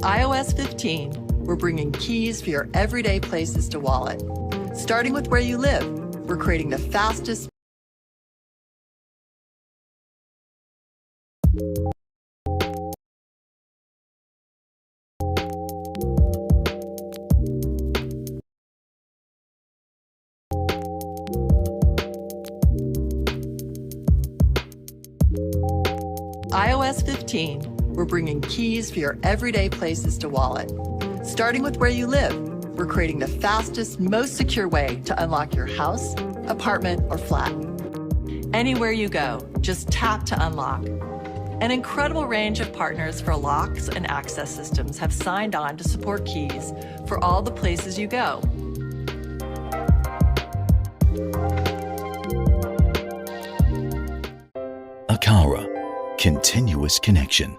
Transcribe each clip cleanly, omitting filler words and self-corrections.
iOS 15, we're bringing keys for your everyday places to wallet. Starting with where you live, we're creating the fastest iOS 15, we're bringing keys for your everyday places to wallet. Starting with where you live, we're creating the fastest, most secure way to unlock your house, apartment, or flat. Anywhere you go, just tap to unlock. An incredible range of partners for locks and access systems have signed on to support keys for all the places you go. Aqara, continuous connection.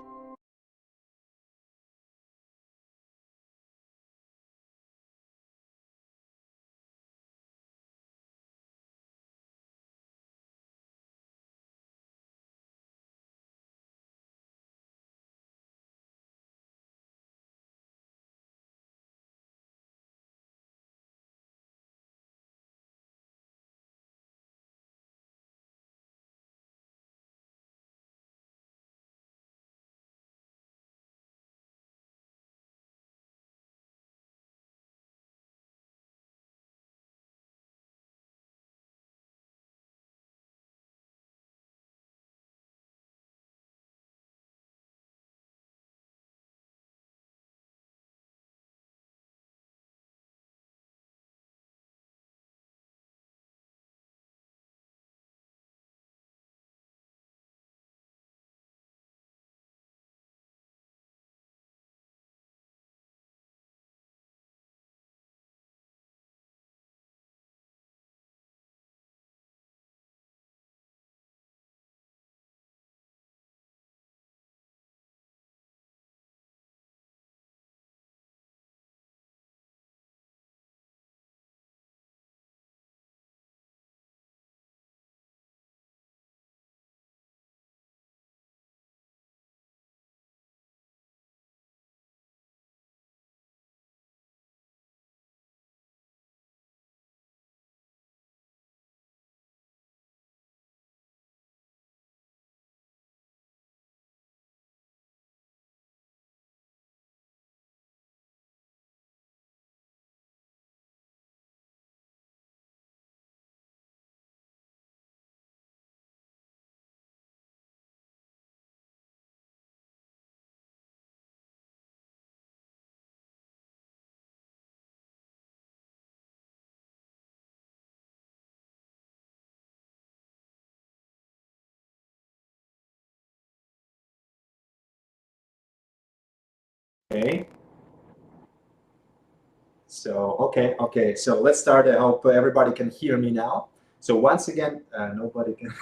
Okay. Okay. So let's start. I hope everybody can hear me now. So once again, nobody can.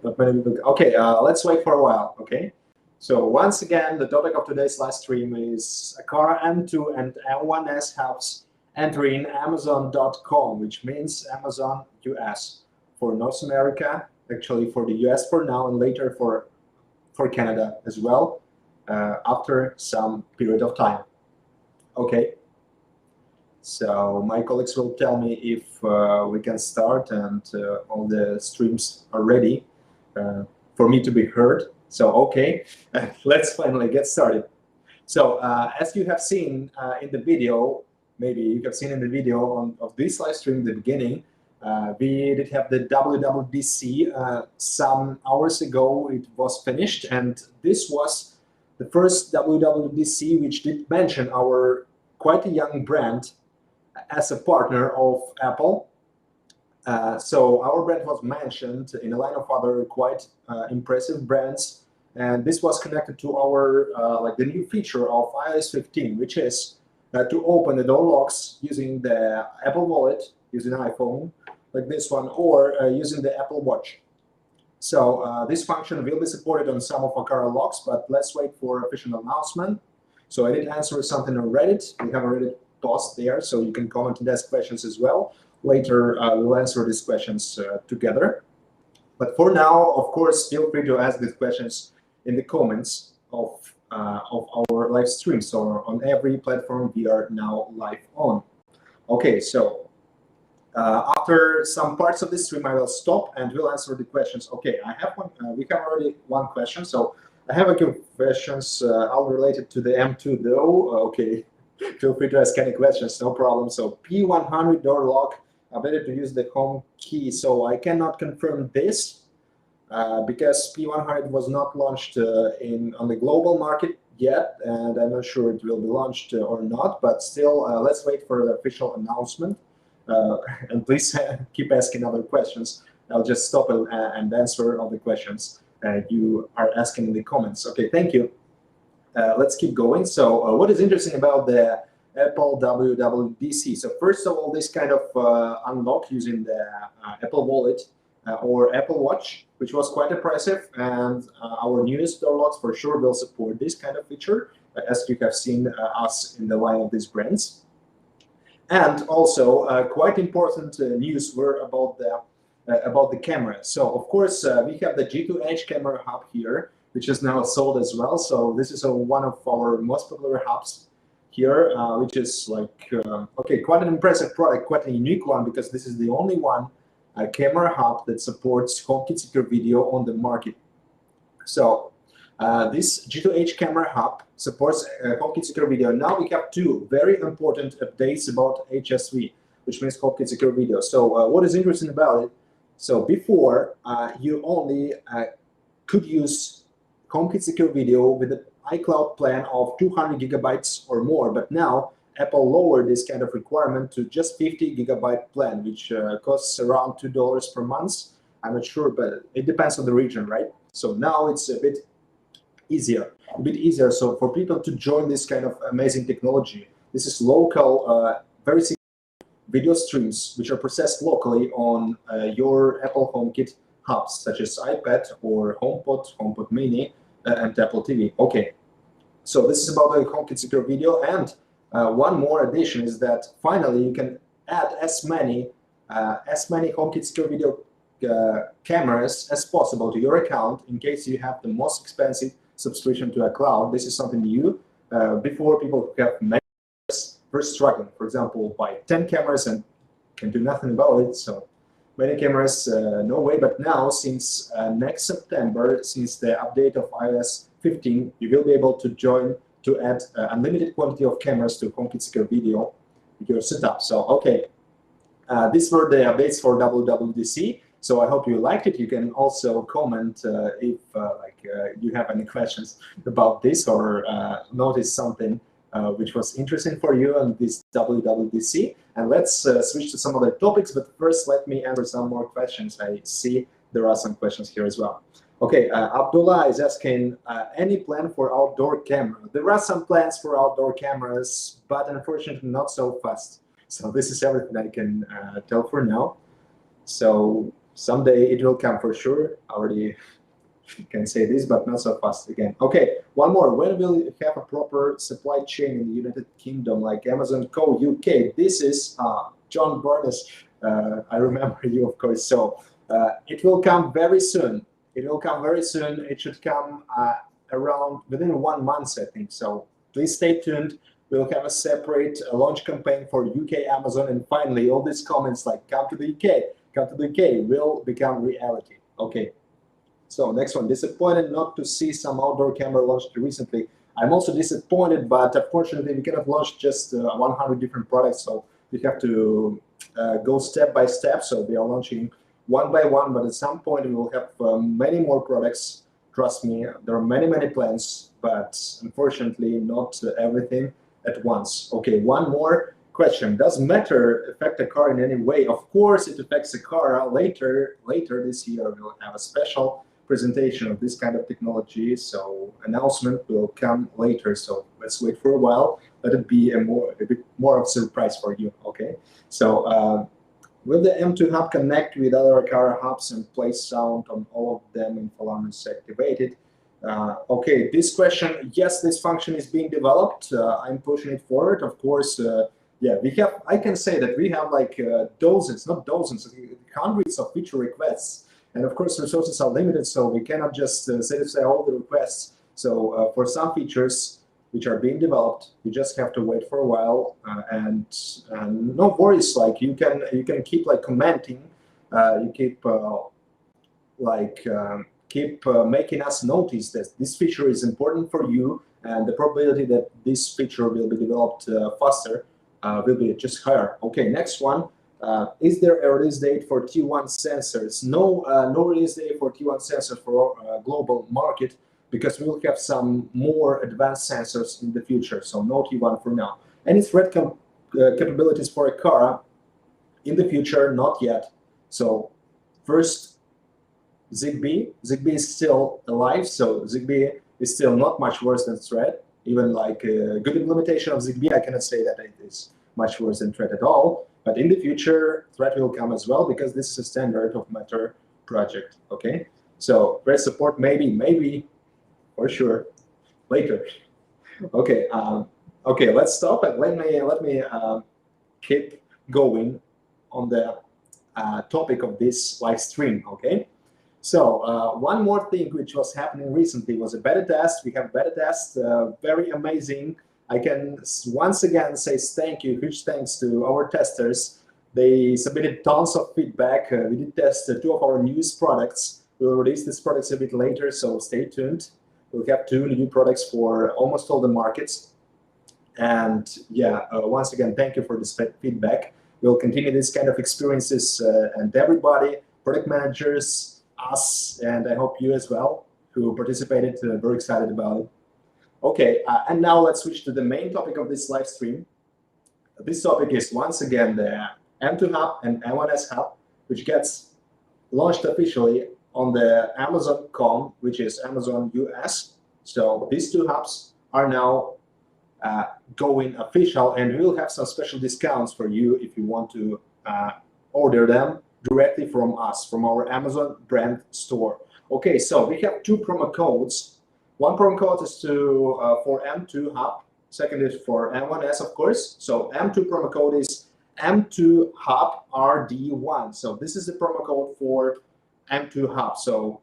Not many people. Okay, let's wait for a while. Okay. So once again, the topic of today's live stream is Aqara M2 and M1S helps entering Amazon.com, which means Amazon US for North America, actually for the US for now, and later for Canada as well, after some period of time. Okay. So my colleagues will tell me if we can start and all the streams are ready for me to be heard. So, okay, let's finally get started. So as you have seen in the video, maybe you have seen in the video of this live stream in the beginning, we did have the WWDC some hours ago. It was finished, and this was the first WWDC which did mention our quite a young brand as a partner of Apple. So our brand was mentioned in a line of other quite impressive brands, and this was connected to our like the new feature of iOS 15, which is to open the door locks using the Apple Wallet, using an iPhone like this one, or using the Apple Watch. So this function will be supported on some of Aqara locks, but let's wait for official announcement. So I did answer something on Reddit. We have a Reddit post there, so you can comment and ask questions as well. Later, we'll answer these questions together. But for now, of course, feel free to ask these questions in the comments of of our live stream. So on every platform we are now live on. Okay, so after some parts of this stream, I will stop and we'll answer the questions. Okay, I have one. We have already one question. So I have a few questions all related to the M2 though. Okay, feel free to ask any questions, no problem. So P100 door lock, better to use the home key. So I cannot confirm this because P100 was not launched on the global market yet, and I'm not sure it will be launched or not. But still, let's wait for the official announcement. And please keep asking other questions. I'll just stop and answer all the questions you are asking in the comments. Okay, thank you. Let's keep going. So what is interesting about the Apple WWDC? So first of all, this kind of unlock using the Apple Wallet or Apple Watch, which was quite impressive. And our newest door locks for sure will support this kind of feature, as you have seen us in the line of these brands. And also quite important news were about the camera. So of course we have the G2H camera hub here, which is now sold as well. So this is one of our most popular hubs here, which is like okay, quite an impressive product, quite a unique one, because this is the only one camera hub that supports HomeKit Secure Video on the market. So this G2H camera hub supports HomeKit Secure Video. Now we have two very important updates about HSV, which means HomeKit Secure Video. So what is interesting about it? So before you only could use HomeKit Secure Video with an iCloud plan of 200 gigabytes or more, but now Apple lowered this kind of requirement to just 50 gigabyte plan, which costs around $2 per month. I'm not sure, but it depends on the region, right? So now it's a bit easier. So for people to join this kind of amazing technology, this is local, very simple video streams which are processed locally on your Apple HomeKit hubs, such as iPad or HomePod, HomePod Mini, and Apple TV. Okay, so this is about the HomeKit Secure Video, and one more addition is that finally you can add as many HomeKit Secure Video cameras as possible to your account in case you have the most expensive subscription to a cloud. This is something new. Before, people who have many cameras were struggling, for example, buy 10 cameras and can do nothing about it. So many cameras, no way. But now, since next September, since the update of iOS 15, you will be able to add unlimited quantity of cameras to HomeKit Secure Video with your setup. So okay, these were the updates for WWDC. So I hope you liked it. You can also comment if you have any questions about this or notice something which was interesting for you on this WWDC. And let's switch to some other topics. But first, let me answer some more questions. I see there are some questions here as well. Okay, Abdullah is asking, any plan for outdoor camera? There are some plans for outdoor cameras, but unfortunately not so fast. So this is everything I can tell for now. So someday it will come for sure. I already can say this, but not so fast again. Okay, one more. When will you have a proper supply chain in the United Kingdom, like Amazon Co. UK? This is John Barnes. I remember you, of course. So it will come very soon. It will come very soon. It should come around within 1 month, I think. So please stay tuned. We'll have a separate launch campaign for UK Amazon. And finally, all these comments like come to the UK will become reality. Okay. So next one, disappointed not to see some outdoor camera launched recently. I'm also disappointed, but unfortunately we cannot launch just 100 different products. So we have to go step by step. So we are launching one by one, but at some point we will have many more products. Trust me, there are many plans, but unfortunately not everything at once. Okay, one more question. Does Matter affect Aqara in any way? Of course it affects Aqara. Later this year we'll have a special presentation of this kind of technology, so announcement will come later. So let's wait for a while. Let it be a bit more of a surprise for you. Okay, so will the M2 hub connect with other Aqara hubs and play sound on all of them if alarm is activated? Okay, this question, yes, this function is being developed. I'm pushing it forward. Of course, yeah, I can say that we have like dozens, not dozens, hundreds of feature requests. And of course, resources are limited, so we cannot just satisfy all the requests So for some features which are being developed, you just have to wait for a while, and no worries. Like you can keep like commenting, you keep making us notice that this feature is important for you, and the probability that this feature will be developed faster will be just higher. Okay, next one. Is there a release date for T1 sensors? No, no release date for T1 sensors for global market, because we will have some more advanced sensors in the future. So no T1 for now. Any thread capabilities for Aqara in the future? Not yet. So first, Zigbee. Zigbee is still alive, so Zigbee is still not much worse than Thread. Even like a good implementation of Zigbee, I cannot say that it is much worse than Thread at all. But in the future, Thread will come as well, because this is a standard of Matter project. Okay, so Thread support maybe for sure later. Okay, okay, let's stop and let me keep going on the topic of this live stream. Okay. So one more thing which was happening recently was a beta test. We have a beta test, very amazing. I can once again say thank you, huge thanks to our testers. They submitted tons of feedback. We did test 2 of our newest products. We will release these products a bit later, so stay tuned. We'll have 2 new products for almost all the markets. And yeah, once again, thank you for this feedback. We'll continue this kind of experiences, and everybody, product managers, us, and I hope you as well, who participated, very excited about it. Okay, and now let's switch to the main topic of this live stream. This topic is once again the M2 Hub and M1S Hub, which gets launched officially on the Amazon.com, which is Amazon US. So these 2 hubs are now going official, and we'll have some special discounts for you if you want to order them directly from us, from our Amazon brand store. Okay, so we have 2 promo codes. One promo code is for M2 Hub. Second is for M1S, of course. So M2 promo code is M2 Hub RD1. So this is the promo code for M2 Hub. So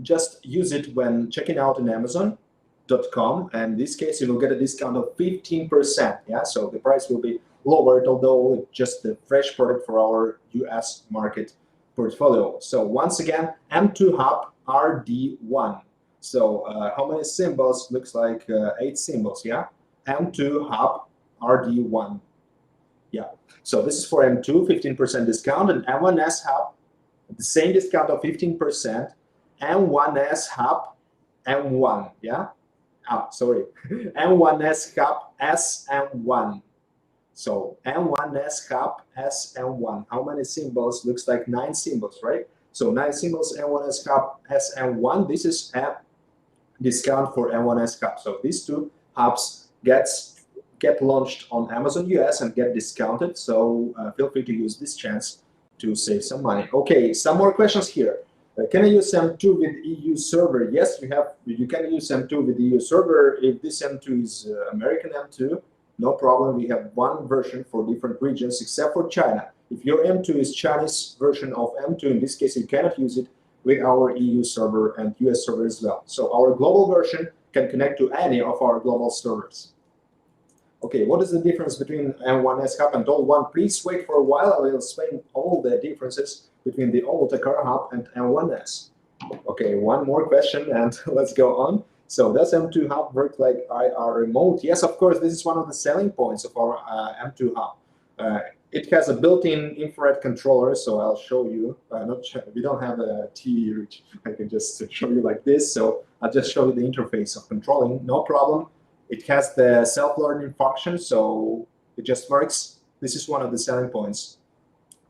just use it when checking out on Amazon.com. And in this case, you will get a discount of 15%. Yeah, so the price will be lowered, although it's just the fresh product for our US market portfolio. So once again, M2 Hub RD1. So how many symbols? Looks like 8 symbols, yeah? M2 Hub RD1. Yeah, so this is for M2, 15% discount, and M1S Hub, the same discount of 15%, M1S Hub M1, yeah? Sorry, M1S Hub SM1. So M1S Hub SM1. How many symbols? Looks like 9 symbols, right? So 9 symbols, M1S Hub SM1. This is a discount for M1S Hub. So these 2 hubs get launched on Amazon US and get discounted. So feel free to use this chance to save some money. Okay, some more questions here. Can I use M2 with EU server? Yes, you can use M2 with EU server. If this M2 is American M2, no problem. We have one version for different regions except for China. If your M2 is Chinese version of M2, in this case, you cannot use it with our EU server and US server as well. So our global version can connect to any of our global servers. Okay, what is the difference between M1S Hub and old one? Please wait for a while. I will explain all the differences between the old Aqara Hub and M1S. Okay, one more question and let's go on. So does M2 Hub work like IR remote? Yes, of course, this is one of the selling points of our M2 Hub. It has a built-in infrared controller, so I'll show you. We don't have a TV, which I can just show you like this. So I'll just show you the interface of controlling, no problem. It has the self-learning function, so it just works. This is one of the selling points.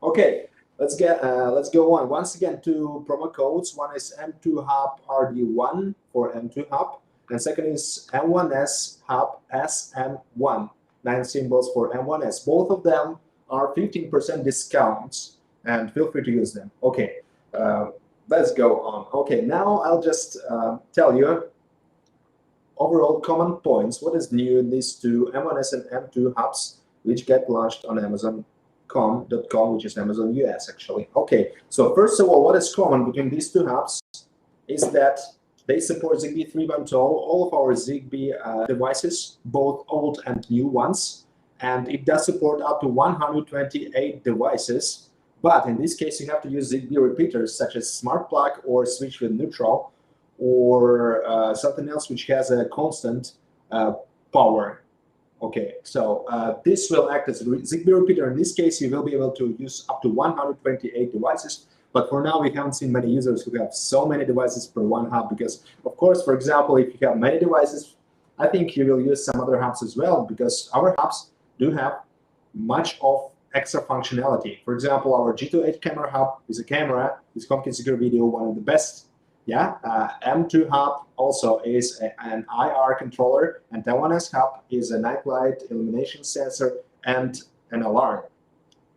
Okay, let's go on. Once again, 2 promo codes. One is M2 Hub RD1 for M2 Hub, and second is M1S Hub SM1. 9 symbols for M1S. Both of them are 15% discounts, and feel free to use them. Okay, let's go on. Okay, now I'll just tell you overall common points. What is new in these 2 M1S and M2 hubs, which get launched on Amazon.com, which is Amazon US actually. Okay, so first of all, what is common between these 2 hubs is that They support Zigbee 3.0, all of our Zigbee devices, both old and new ones, and it does support up to 128 devices. But in this case, you have to use Zigbee repeaters such as smart plug or switch with neutral, or something else which has a constant power. Okay, so this will act as a Zigbee repeater. In this case, you will be able to use up to 128 devices. But for now, we haven't seen many users who have so many devices per one hub because, of course, for example, if you have many devices, I think you will use some other hubs as well because our hubs do have much of extra functionality. For example, our G2H camera hub is a camera, is HomeKit Secure Video, one of the best. Yeah, M2 hub also is an IR controller, and M1S hub is a night light illumination sensor and an alarm,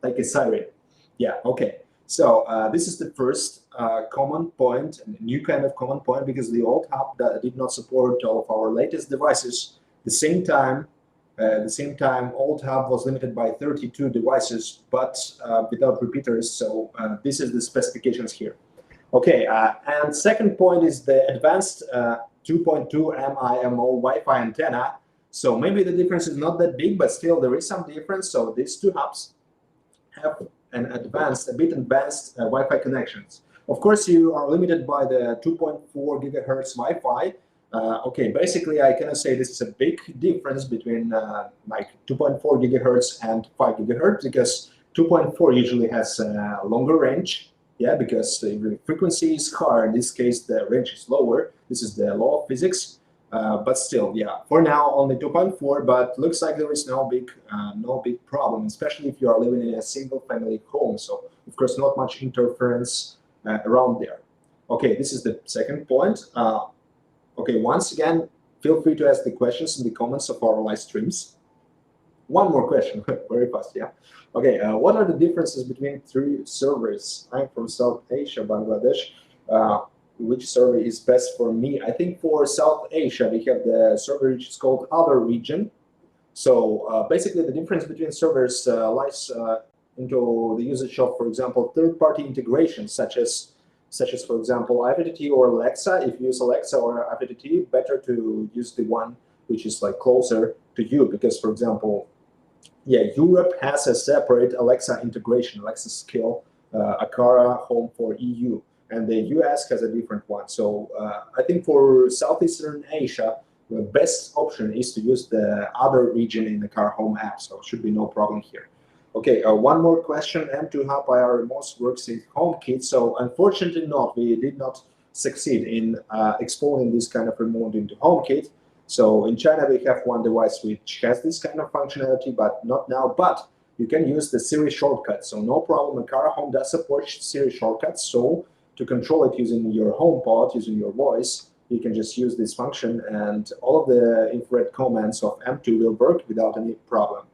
like a siren. Yeah, okay. So this is the first common point, a new kind of common point, because the old hub did not support all of our latest devices. At the same time, old hub was limited by 32 devices, but without repeaters. So this is the specifications here. Okay, and second point is the advanced 2.2 MIMO Wi-Fi antenna. So maybe the difference is not that big, but still there is some difference. So these two hubs have a bit advanced Wi-Fi connections. Of course, you are limited by the 2.4 gigahertz Wi-Fi. Okay, basically, I cannot say this is a big difference between like 2.4 gigahertz and 5 gigahertz because 2.4 usually has a longer range. Yeah, because the frequency is higher. In this case, the range is lower. This is the law of physics. But still, yeah, for now only 2.4, but looks like there is no big problem, especially if you are living in a single family home. So of course, not much interference around there. Okay, this is the second point. Okay, once again, feel free to ask the questions in the comments of our live streams. One more question, very fast, yeah. Okay, what are the differences between three servers? I'm from South Asia, Bangladesh. Which server is best for me? I think for South Asia, we have the server which is called Other Region. So basically, the difference between servers lies into the usage of, for example, third-party integrations, such as, for example, IFTTT or Alexa. If you use Alexa or IFTTT, better to use the one which is like closer to you, because, for example, yeah, Europe has a separate Alexa integration, Alexa skill, Aqara Home for EU. And the US has a different one. So I think for Southeastern Asia, the best option is to use the Other Region in the Car Home app. So should be no problem here. Okay, one more question. M2 Hub IR remote works in HomeKit. So unfortunately not. We did not succeed in exporting this kind of remote into HomeKit. So in China, we have one device which has this kind of functionality, but not now. But you can use the Siri shortcut. So no problem. Aqara Home does support Siri shortcuts. So to control it using your HomePod, using your voice, you can just use this function, and all of the infrared commands of M2 will work without any problem.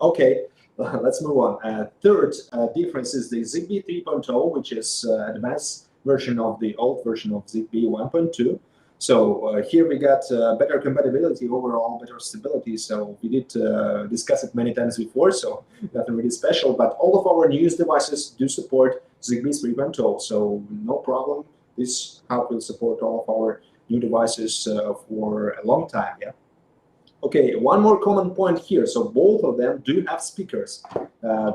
Okay, let's move on. Third difference is the Zigbee 3.0, which is an advanced version of the old version of Zigbee 1.2. So here we got better compatibility overall, better stability. So we did discuss it many times before, so nothing really special. But all of our newest devices do support Zigbee 3.0, so no problem. This hub will support all of our new devices for a long time. Yeah. Okay, one more common point here. So both of them do have speakers.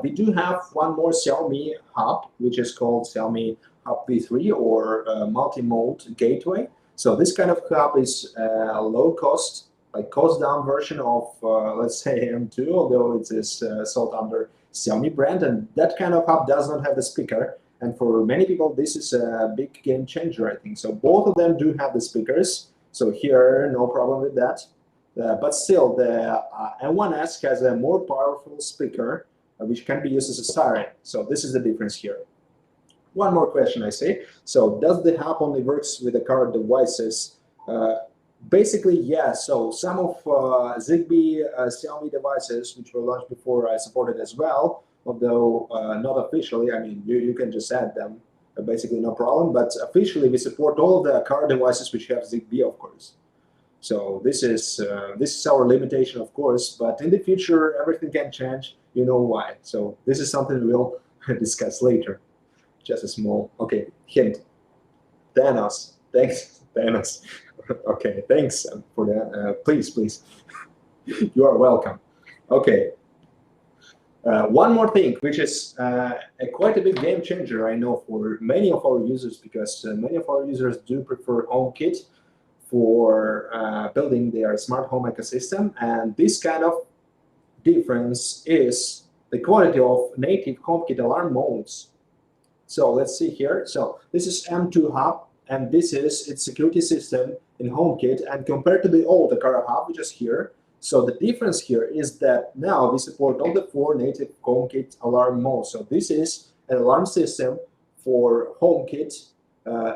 We do have one more Xiaomi hub, which is called Xiaomi Hub V3 or multi-mode gateway. So this kind of hub is a low-cost, like cost-down version of, let's say, M2, although it is sold under Xiaomi brand. And that kind of hub does not have the speaker. And for many people, this is a big game changer, I think. So both of them do have the speakers. So here, no problem with that. But still, the M1S has a more powerful speaker, which can be used as a siren. So this is the difference here. One more question, I say. So does the hub only works with the current devices? Basically, yes. So some of Zigbee Xiaomi devices, which were launched before, I supported as well, although not officially. I mean, you can just add them, basically no problem. But officially, we support all of the Aqara devices which have Zigbee, of course. So this is our limitation, of course. But in the future, everything can change. You know why. So this is something we'll discuss later. Just a small, okay, hint. Thanos, thanks Dennis. Okay, thanks for that. Please, please. You are welcome. Okay. One more thing, which is quite a big game changer, I know, for many of our users, because many of our users do prefer HomeKit for building their smart home ecosystem. And this kind of difference is the quality of native HomeKit alarm modes. So let's see here. So this is M2 Hub, and this is its security system in HomeKit. And compared to the old Aqara Hub, which is here, so the difference here is that now we support all the 4 native HomeKit alarm modes. So this is an alarm system for HomeKit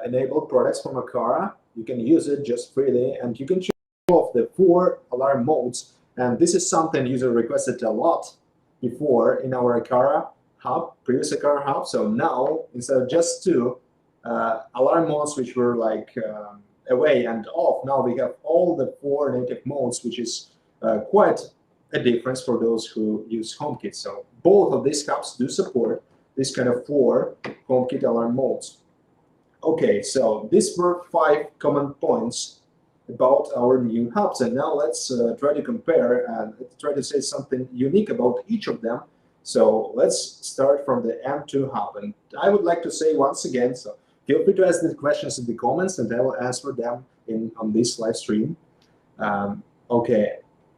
enabled products from Aqara. You can use it just freely, and you can choose off the 4 alarm modes. And this is something user requested a lot before in our Aqara Hub, previous Aqara Hub. So now, instead of just 2 alarm modes, which were like away and off, now we have all the 4 native modes, which is quite a difference for those who use HomeKit. So both of these hubs do support this kind of 4 HomeKit alarm modes. Okay, so these were 5 common points about our new hubs, and now let's try to compare and try to say something unique about each of them. So let's start from the M2 hub, and I would like to say once again, so feel free to ask the questions in the comments, and I will answer them on this live stream.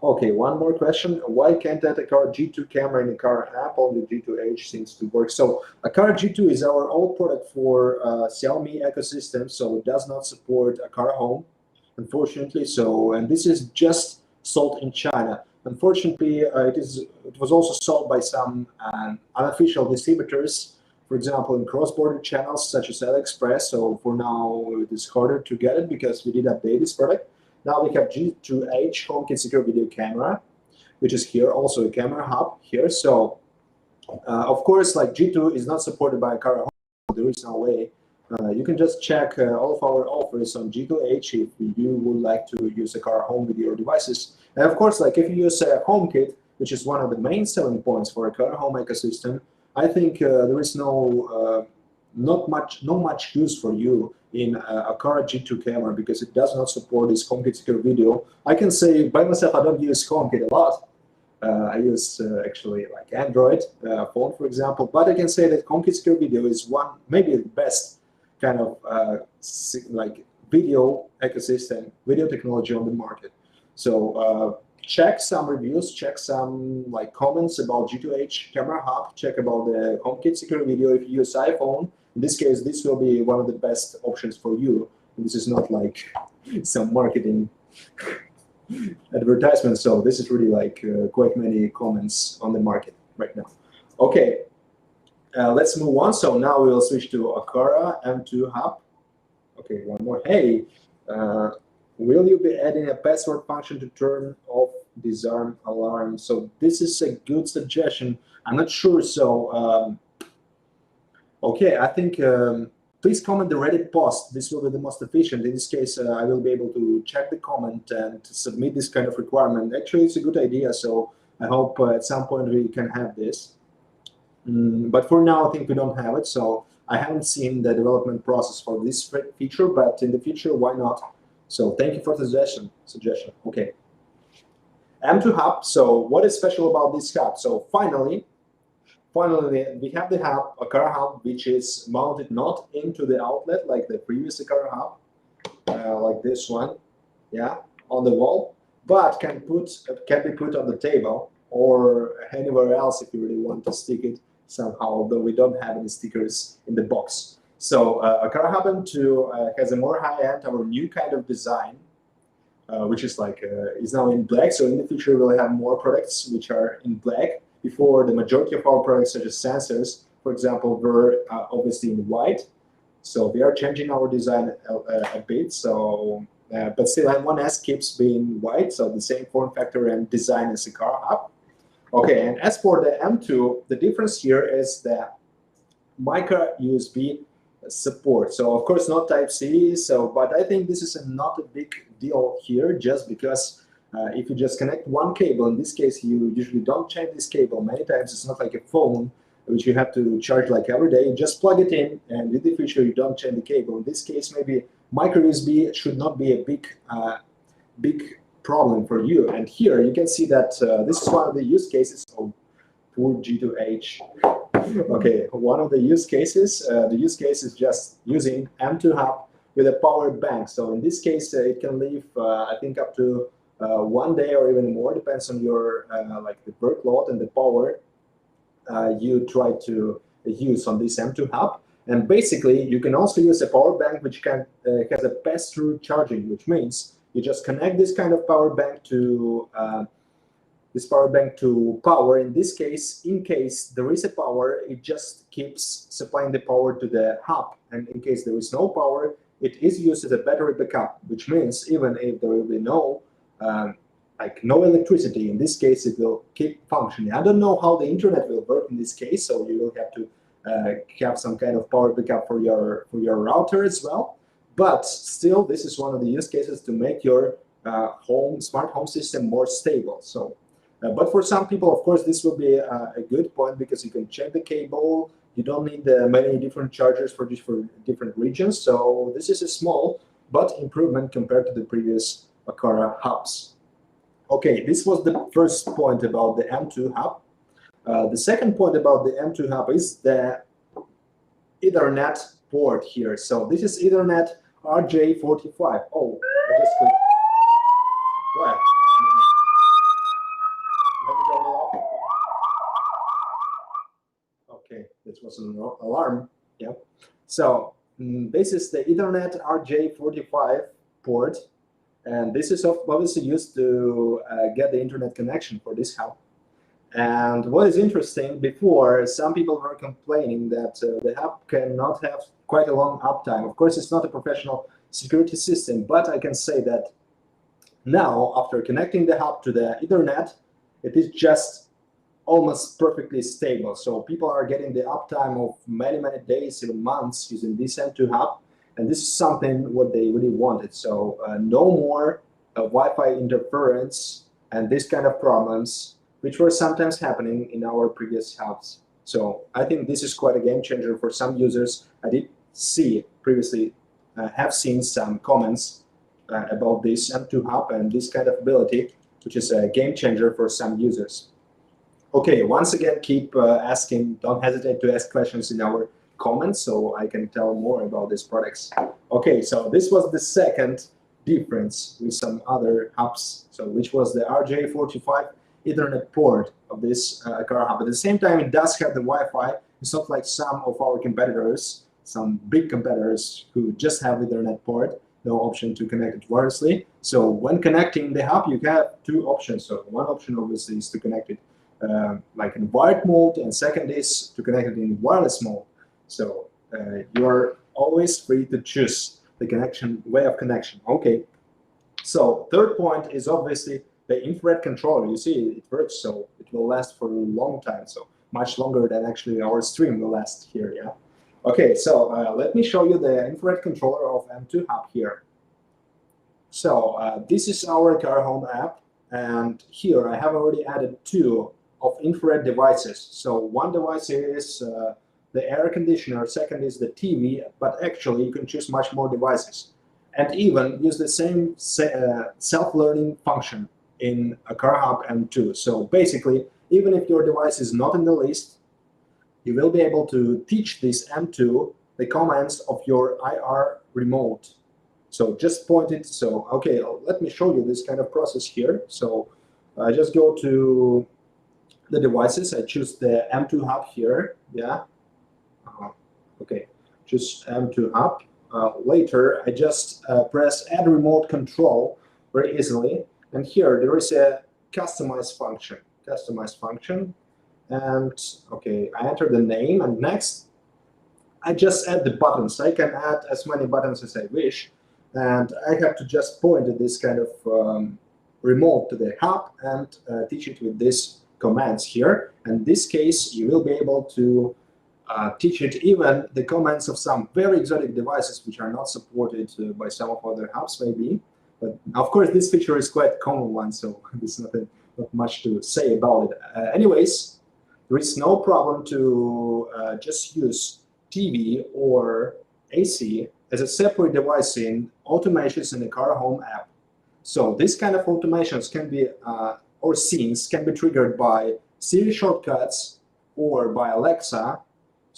Okay, one more question. Why can't that Aqara G2 camera in Aqara app, only G2H seems to work? So Aqara G2 is our old product for Xiaomi ecosystem, so it does not support Aqara Home, unfortunately. So, and this is just sold in China. Unfortunately, it was also sold by some unofficial distributors, for example, in cross-border channels such as AliExpress. So for now, it is harder to get it because we did update this product. Now we have G2H HomeKit Secure Video Camera, which is here, also a camera hub here. So, of course, like G2 is not supported by Aqara Home, there is no way. You can just check all of our offers on G2H if you would like to use Aqara Home with your devices. And of course, like if you use HomeKit, which is one of the main selling points for Aqara Home ecosystem, I think there is not much use for you in Aqara G2 camera because it does not support this HomeKit Secure Video. I can say by myself, I don't use HomeKit a lot. I use actually like Android phone, for example. But I can say that HomeKit Secure Video is maybe the best kind of like video ecosystem, video technology on the market. So check some reviews, check some like comments about G2H Camera Hub, check about the HomeKit Secure Video if you use iPhone. In this case, this will be one of the best options for you. And this is not like some marketing advertisement. So this is really like quite many comments on the market right now. Okay, let's move on. So now we will switch to Aqara M2 Hub. Okay, one more. Hey, will you be adding a password function to turn off disarm alarm? So this is a good suggestion. I'm not sure. So okay, I think please comment the Reddit post. This will be the most efficient. In this case, I will be able to check the comment and submit this kind of requirement. Actually, it's a good idea. So I hope at some point we can have this. But for now, I think we don't have it. So I haven't seen the development process for this feature, but in the future, why not? So thank you for the suggestion. Okay. M2 Hub. So what is special about this hub? So finally, we have the hub, Aqara Hub, which is mounted not into the outlet like the previous Aqara Hub, like this one, yeah, on the wall, but can be put on the table or anywhere else if you really want to stick it somehow, although we don't have any stickers in the box. So Aqara Hub M2 has a more high-end, our new kind of design, which is like is now in black. So in the future, we'll have more products which are in black. Before, the majority of our products, such as sensors, for example, were obviously in white. So we are changing our design a bit. So, but still, M1S keeps being white. So the same form factor and design as Aqara Hub. Okay, and as for the M2, the difference here is the micro USB support. So of course, not Type-C. So, but I think this is not a big deal here, just because. If you just connect one cable, in this case, you usually don't change this cable. Many times it's not like a phone, which you have to charge like every day. You just plug it in, and in the future, you don't change the cable. In this case, maybe micro USB should not be a big problem for you. And here you can see that this is one of the use cases. Oh, poor G2H. Okay, one of the use cases. The use case is just using M2 hub with a power bank. So in this case, it can live, I think, up to 1 day or even more, depends on your like the workload and the power you try to use on this M2 hub. And basically, you can also use a power bank which can has a pass-through charging, which means you just connect this kind of power bank to power. In this case, in case there is a power, it just keeps supplying the power to the hub. And in case there is no power, it is used as a battery backup, which means even if there will be no electricity, in this case, it will keep functioning. I don't know how the internet will work in this case, so you will have to have some kind of power backup for your router as well. But still, this is one of the use cases to make your smart home system more stable. So, but for some people, of course, this will be a good point because you can check the cable. You don't need many different chargers for different regions. So this is a small but improvement compared to the previous Aqara hubs. Okay, this was the first point about the M2 hub. The second point about the M2 hub is the Ethernet port here. So this is Ethernet RJ45. Oh, I just clicked. What? Let me turn it off. Okay, this was an alarm. Yeah. So this is the Ethernet RJ45 port, and this is obviously used to get the internet connection for this hub. And what is interesting, before some people were complaining that the hub cannot have quite a long uptime. Of course, it's not a professional security system, but I can say that now, after connecting the hub to the Ethernet, it is just almost perfectly stable. So people are getting the uptime of many days, even months using this M2 hub, and this is something what they really wanted. So no more Wi-Fi interference and this kind of problems, which were sometimes happening in our previous hubs. So I think this is quite a game changer for some users. I did see previously, have seen some comments about this M2 hub and this kind of ability, which is a game changer for some users. Okay, once again, keep asking, don't hesitate to ask questions in our comments so I can tell more about these products. Okay, so this was the second difference with some other hubs, so which was the RJ45 Ethernet port of this Aqara hub. At the same time, it does have the Wi-Fi. It's not like some of our competitors, some big competitors who just have Ethernet port, no option to connect it wirelessly. So when connecting the hub, you have two options. So one option obviously is to connect it like in wired mode, and second is to connect it in wireless mode. So you are always free to choose the way of connection. Okay. So third point is obviously the infrared controller. You see, it works, so it will last for a long time. So much longer than actually our stream will last here. Yeah. Okay. So let me show you the infrared controller of M2 hub here. So this is our Aqara Home app, and here I have already added two of infrared devices. So one device is the air conditioner, second is the TV, but actually you can choose much more devices and even use the same self-learning function in Aqara Hub M2. So basically, even if your device is not in the list, you will be able to teach this M2 the commands of your IR remote. So just point it. So okay, let me show you this kind of process here. So I just go to the devices. I choose the M2 hub here. Yeah. Okay, choose M2 hub. Later, I just press Add Remote Control very easily. And here there is a customize function. Customize function. And okay, I enter the name, and next I just add the buttons. I can add as many buttons as I wish, and I have to just point at this kind of remote to the hub and teach it with these commands here. In this case, you will be able to teach it even the commands of some very exotic devices which are not supported by some of other hubs maybe. But of course, this feature is quite a common one, so there's not much to say about it. Anyways, there is no problem to just use TV or AC as a separate device in automations in the Aqara Home app. So this kind of automations can be, or scenes can be triggered by Siri shortcuts or by Alexa,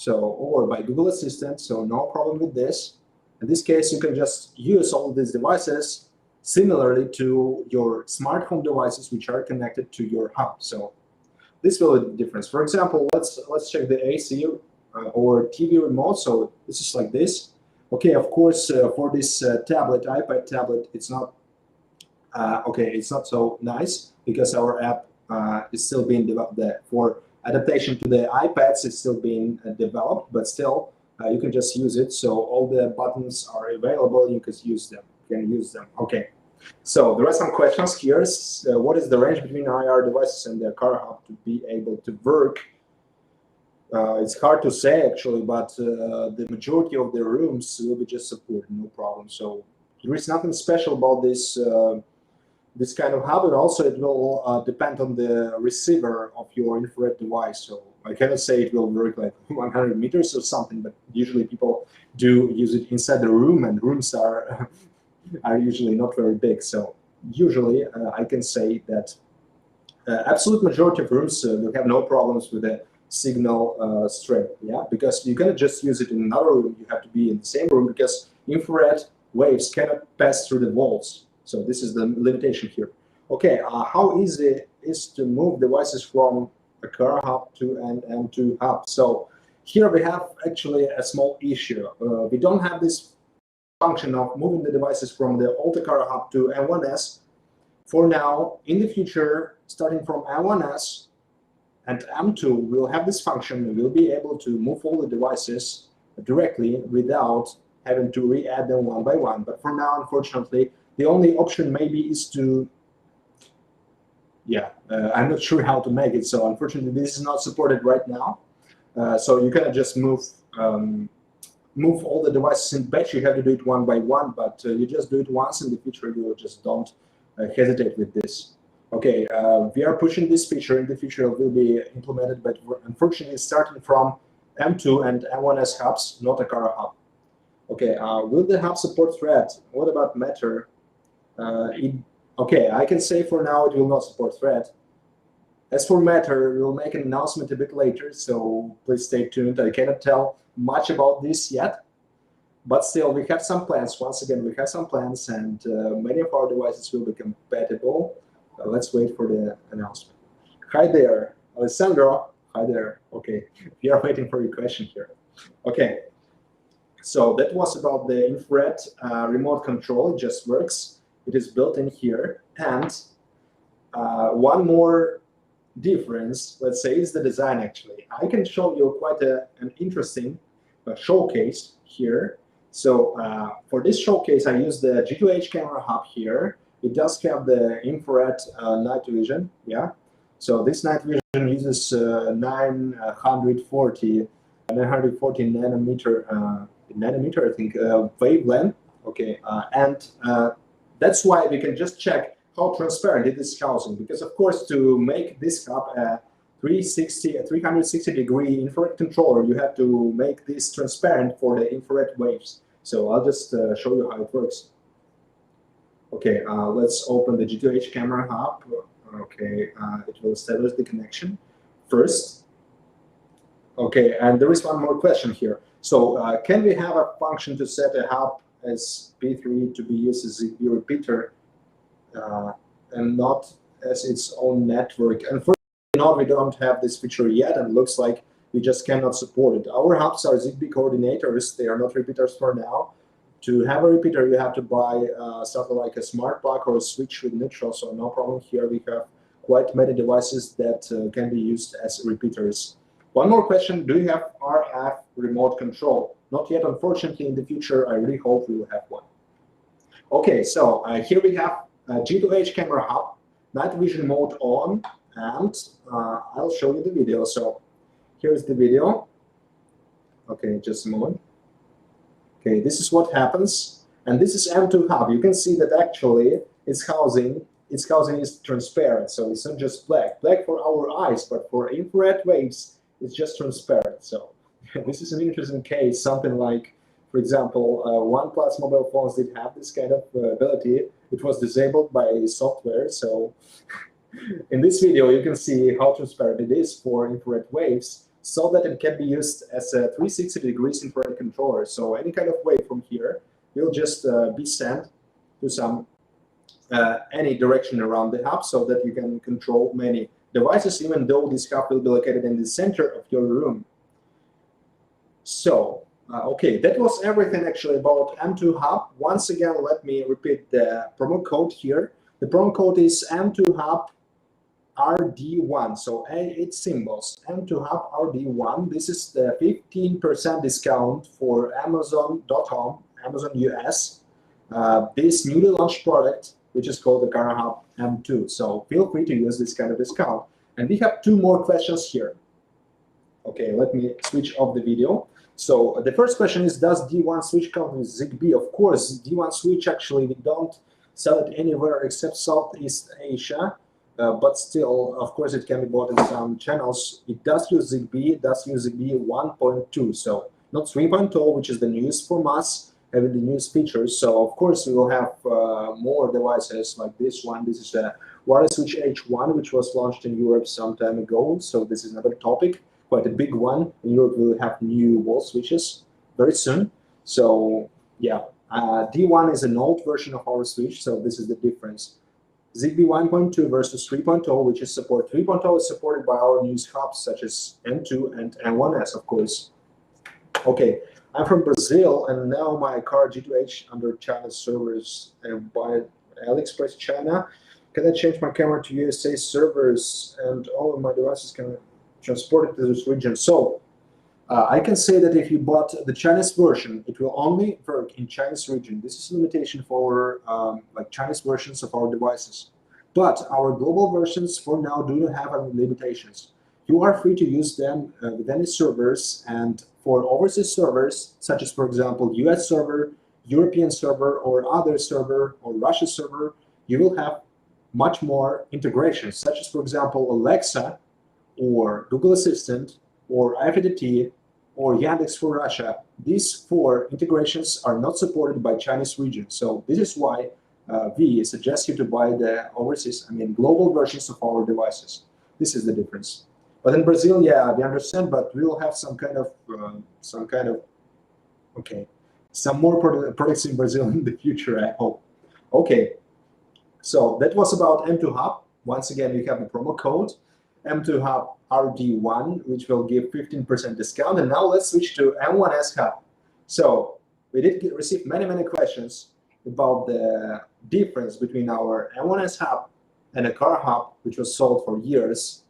or by Google Assistant, so no problem with this. In this case, you can just use all of these devices similarly to your smart home devices which are connected to your hub. So this will be the difference. For example, let's check the AC or TV remote. So this is like this. Okay, of course, for this iPad tablet, it's not it's not so nice because our app is still being developed. For adaptation to the iPads, it's still being developed, but still you can just use it. So all the buttons are available. You can use them. Okay. So there are some questions here. What is the range between IR devices and the Aqara hub to be able to work? It's hard to say actually, but the majority of the rooms will be just supported, no problem. So there is nothing special about this this kind of hub, and also it will depend on the receiver of your infrared device. So I cannot say it will work like 100 meters or something, but usually people do use it inside the room, and rooms are are usually not very big. So usually I can say that absolute majority of rooms will have no problems with the signal strength, yeah, because you cannot just use it in another room. You have to be in the same room because infrared waves cannot pass through the walls. So this is the limitation here. Okay, how easy is to move devices from a Aqara hub to an M2 hub? So here we have actually a small issue. We don't have this function of moving the devices from the old Aqara hub to M1S. For now, in the future, starting from M1S and M2, we'll have this function. We'll be able to move all the devices directly without having to re-add them one by one. But for now, unfortunately, the only option maybe is to, I'm not sure how to make it. So unfortunately, this is not supported right now. So you cannot just move all the devices in batch. You have to do it one by one, but you just do it once. In the future, you just don't hesitate with this. Okay, we are pushing this feature. In the future, it will be implemented, but unfortunately, starting from M2 and M1S hubs, not a Aqara hub. Okay, will the hub support Thread? What about Matter? Okay, I can say for now it will not support Thread. As for Matter, we'll make an announcement a bit later, so please stay tuned. I cannot tell much about this yet, but still we have some plans. Once again, we have some plans, and many of our devices will be compatible. Let's wait for the announcement. Hi there, Alessandro. Hi there. Okay, we are waiting for your question here. Okay, so that was about the infrared remote control. It just works. It is built in here. And one more difference, let's say, is the design actually. I can show you quite an interesting showcase here. So for this showcase, I use the G2H camera hub here. It does have the infrared night vision, yeah. So this night vision uses 940 nanometer, I think, wavelength. Okay, and that's why we can just check how transparent it is housing. Because of course, to make this hub a 360-degree infrared controller, you have to make this transparent for the infrared waves. So I'll just show you how it works. Okay, let's open the G2H camera hub. Okay, it will establish the connection first. Okay, and there is one more question here. So can we have a function to set a hub as P3 to be used as ZigBee repeater and not as its own network? Unfortunately, we don't have this feature yet, and it looks like we just cannot support it. Our hubs are ZigBee coordinators. They are not repeaters for now. To have a repeater, you have to buy something like a smart plug or a switch with neutral, so no problem here. We have quite many devices that can be used as repeaters. One more question, do you have RF remote control? Not yet, unfortunately. In the future, I really hope we will have one. Okay, so here we have G2H camera hub, night vision mode on, and I'll show you the video. So here's the video. Okay, just a moment. Okay, this is what happens, and this is M2 hub. You can see that actually its housing is transparent, so it's not just black for our eyes, but for infrared waves, it's just transparent. So this is an interesting case, something like, For example, OnePlus mobile phones did have this kind of ability. It was disabled by software. So in this video, you can see how transparent it is for infrared waves, so that it can be used as a 360 degrees infrared controller. So any kind of wave from here will just be sent to some any direction around the hub, so that you can control many devices, even though this hub will be located in the center of your room. So, okay, that was everything actually about M2 Hub. Once again, let me repeat the promo code here. The promo code is M2 Hub RD1. So it's symbols, M2 Hub RD1. This is the 15% discount for Amazon.com, Amazon US. This newly launched product, which is called the Aqara Hub M2. So feel free to use this kind of discount. And we have two more questions here. Okay, let me switch off the video. So the first question is, does D1 switch come with Zigbee? Of course, D1 switch, actually, we don't sell it anywhere except Southeast Asia. But still, of course, it can be bought in some channels. It does use Zigbee. It does use Zigbee 1.2. So not 3.0, which is the newest from us, having the newest features. So of course, we will have more devices like this one. This is a wireless switch H1, which was launched in Europe some time ago. So this is another topic, quite a big one. In Europe, we'll have new wall switches very soon. So yeah, D1 is an old version of our switch. So this is the difference. Zigbee 1.2 versus 3.0, which is support. 3.0 is supported by our newest hubs such as M2 and M1S, of course. Okay, I'm from Brazil, and now my Aqara G2H under China's servers and by AliExpress China. Can I change my camera to USA servers, and all of my devices can transport it to this region? So I can say that if you bought the Chinese version, it will only work in Chinese region. This is a limitation for like Chinese versions of our devices. But our global versions for now do not have any limitations. You are free to use them with any servers, and for overseas servers, such as, for example, US server, European server, or other server, or Russia server, you will have much more integrations, such as, for example, Alexa, or Google Assistant, or IFTTT, or Yandex for Russia. These four integrations are not supported by Chinese region. So this is why we suggest you to buy the overseas, global versions of our devices. This is the difference. But in Brazil, yeah, we understand, but we will have some more products in Brazil in the future, I hope. Okay, so that was about M2 Hub. Once again, we have the promo code M2 Hub RD1, which will give 15% discount. And now let's switch to M1S Hub. So we did receive many questions about the difference between our M1S Hub and a Aqara Hub, which was sold for years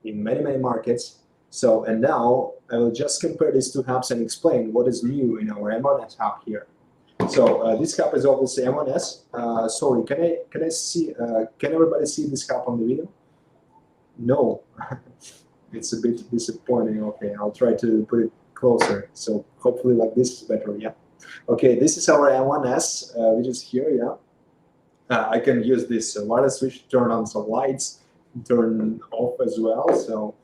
in many markets. So, and now I will just compare these two hubs and explain what is new in our M1S Hub here. So this hub is obviously M1S. Sorry, can I see? Can everybody see this hub on the video? No, it's a bit disappointing. Okay, I'll try to put it closer. So hopefully like this is better. Yeah. Okay, this is our M1S, which is here. Yeah. I can use this wireless switch to turn on some lights, turn off as well. So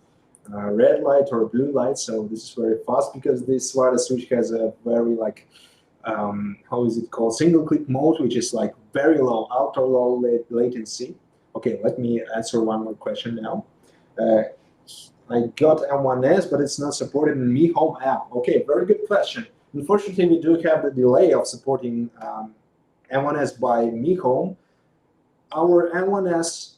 red light or blue light. So this is very fast because this wireless switch has a very how is it called? Single click mode, which is like very low, ultra low latency. Okay, let me answer one more question now. I got M1S, but it's not supported in Mi Home app. Okay, very good question. Unfortunately, we do have the delay of supporting M1S by Mi Home. Our M1S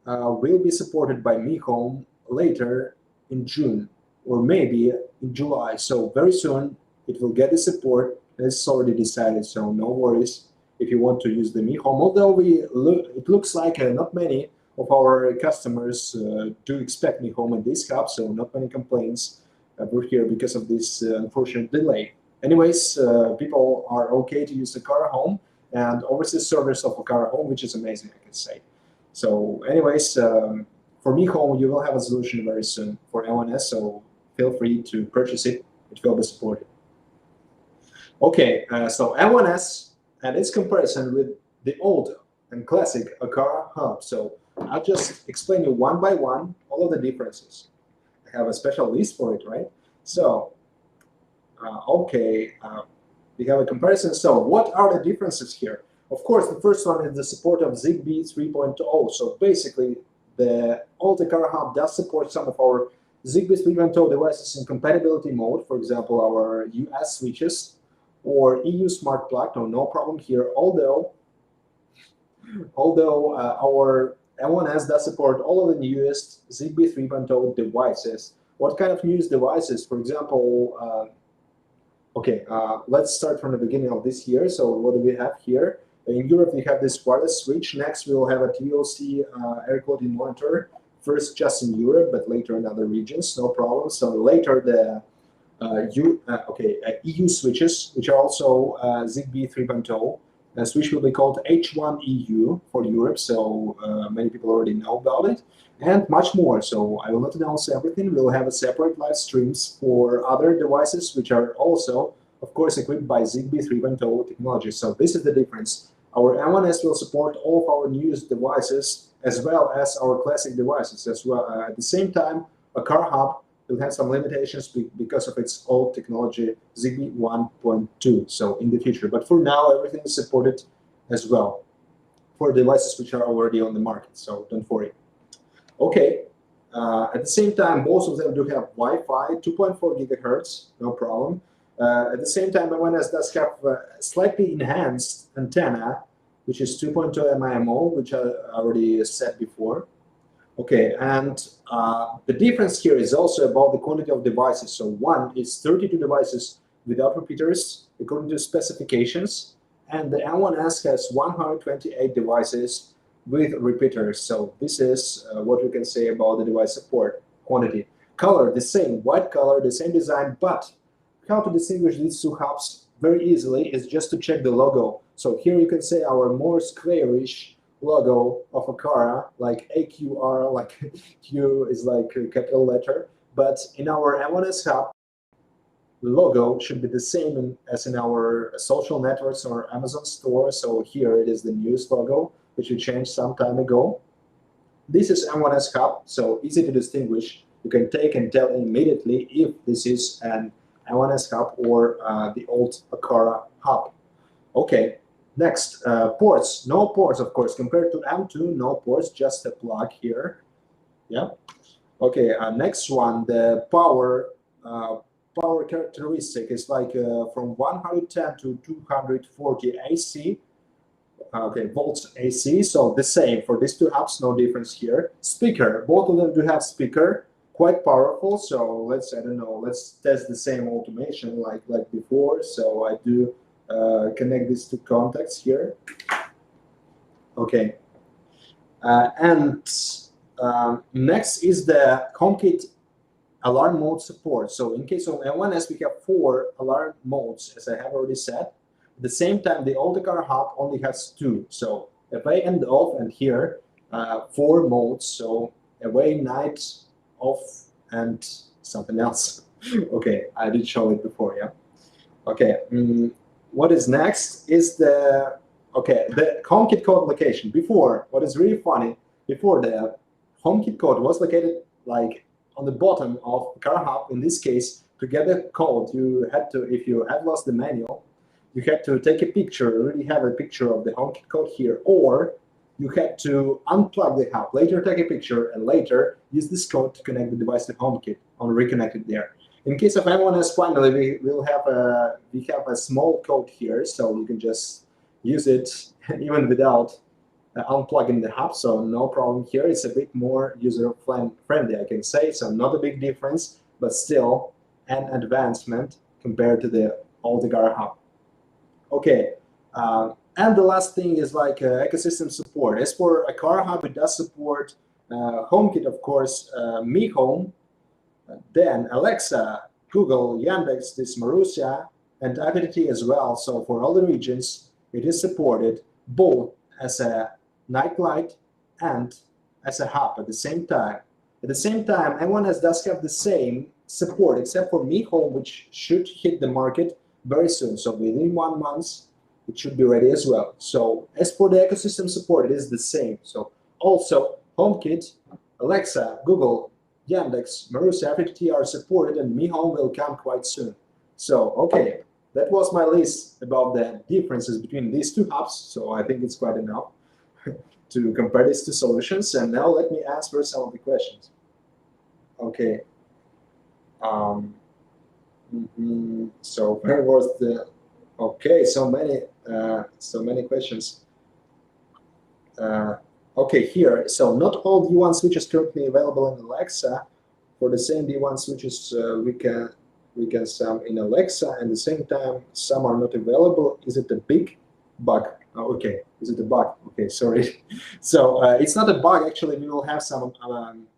will be supported by Mi Home later in June or maybe in July. So very soon it will get the support. It's already decided, so no worries if you want to use the Mi Home. Although it looks like not many of our customers do expect Mi Home in this hub, so not many complaints were here because of this unfortunate delay. Anyways, people are okay to use the Aqara Home and overseas service of Aqara Home, which is amazing, I can say. So anyways, for Mi Home, you will have a solution very soon for M1S, so feel free to purchase it. It will be supported. Okay, so M1S and its comparison with the old and classic Aqara Hub. So I'll just explain you one by one all of the differences. I have a special list for it, right? So, okay, we have a comparison. So what are the differences here? Of course, the first one is the support of Zigbee 3.0. So basically, the Aqara hub does support some of our Zigbee 3.0 devices in compatibility mode. For example, our US switches or EU smart plug. No problem here. Although our M1S does support all of the newest Zigbee 3.0 devices. What kind of newest devices? For example, let's start from the beginning of this year. So what do we have here? In Europe, we have this wireless switch. Next, we will have a TLC air quality monitor. First, just in Europe, but later in other regions, no problem. So later, the EU switches, which are also Zigbee 3.0. The switch will be called H1EU for Europe, so many people already know about it, and much more. So I will not announce everything. We'll have a separate live streams for other devices, which are also, of course, equipped by Zigbee 3.0 technology. So this is the difference. Our M1S will support all of our newest devices as well as our classic devices as well. At the same time, Aqara hub will have some limitations because of its old technology, Zigbee 1.2, so in the future. But for now, everything is supported as well for devices which are already on the market, so don't worry. Okay, at the same time, most of them do have Wi-Fi, 2.4 gigahertz, no problem. At the same time, M1S does have a slightly enhanced antenna, which is 2.2 MIMO, which I already said before. Okay, and the difference here is also about the quantity of devices. So one is 32 devices without repeaters according to specifications, and the M1S has 128 devices with repeaters. So this is what we can say about the device support quantity. Color, the same, white color, the same design, but how to distinguish these two hubs very easily is just to check the logo. So here you can say our more squarish logo of Aqara, like AQR, like Q is like a capital letter. But in our M1S hub, the logo should be the same as in our social networks or Amazon store. So here it is the newest logo, which we changed some time ago. This is M1S hub, so easy to distinguish. You can take and tell immediately if this is an M1S hub or the old Aqara hub. Okay. Next, ports. No ports, of course. Compared to M2, no ports, just a plug here. Yeah. Okay. Next one, the power characteristic is like from 110 to 240 AC. Okay, volts AC. So the same for these two hubs, no difference here. Speaker. Both of them do have speaker, quite powerful. So let's test the same automation like before. So I do. Connect these two contacts here. Okay. Next is the HomeKit alarm mode support. So in case of M1S, we have 4 alarm modes, as I have already said. At the same time, the old Aqara hub only has 2. So away and off, and here 4 modes. So away, night, off, and something else. Okay, I did show it before, yeah. Okay. What is next is the HomeKit code location. Before, what is really funny, before the HomeKit code was located like on the bottom of Aqara hub. In this case, to get the code, you had to, if you had lost the manual, you had to take a picture, already have a picture of the HomeKit code here, or you had to unplug the hub, later take a picture, and later use this code to connect the device to HomeKit and reconnect it there. In case of M1S, finally, we have a small code here, so you can just use it even without unplugging the hub. So no problem here. It's a bit more user-friendly, I can say. So not a big difference, but still an advancement compared to the old Aqara hub. Okay, and the last thing is like ecosystem support. As for Aqara hub, it does support HomeKit, of course, Mi Home. Then Alexa, Google, Yandex, this Marussia, and IPTT as well. So for all the regions, it is supported both as a nightlight and as a hub at the same time. At the same time, M1S does have the same support, except for Mi Home, which should hit the market very soon. So within 1 month, it should be ready as well. So as for the ecosystem support, it is the same. So also HomeKit, Alexa, Google, Yandex, Marussia, IPTT are supported, and Mi Home will come quite soon. So, okay, that was my list about the differences between these two hubs. So I think it's quite enough to compare these two solutions. And now let me answer some of the questions. Okay. So where was the? Okay, so many questions. Okay, here. So not all D1 switches currently available in Alexa. For the same D1 switches, we can some in Alexa, and at the same time some are not available. Is it a big bug? Oh, okay, is it a bug? Okay, sorry. So it's not a bug. Actually, we will have some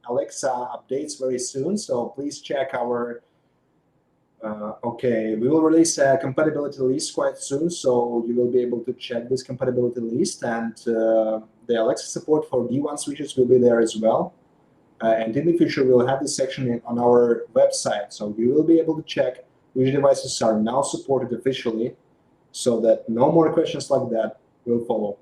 Alexa updates very soon. So please check our. Okay, we will release a compatibility list quite soon, so you will be able to check this compatibility list, and the Alexa support for D1 switches will be there as well. And in the future, we'll have this section on our website, so you will be able to check which devices are now supported officially, so that no more questions like that will follow.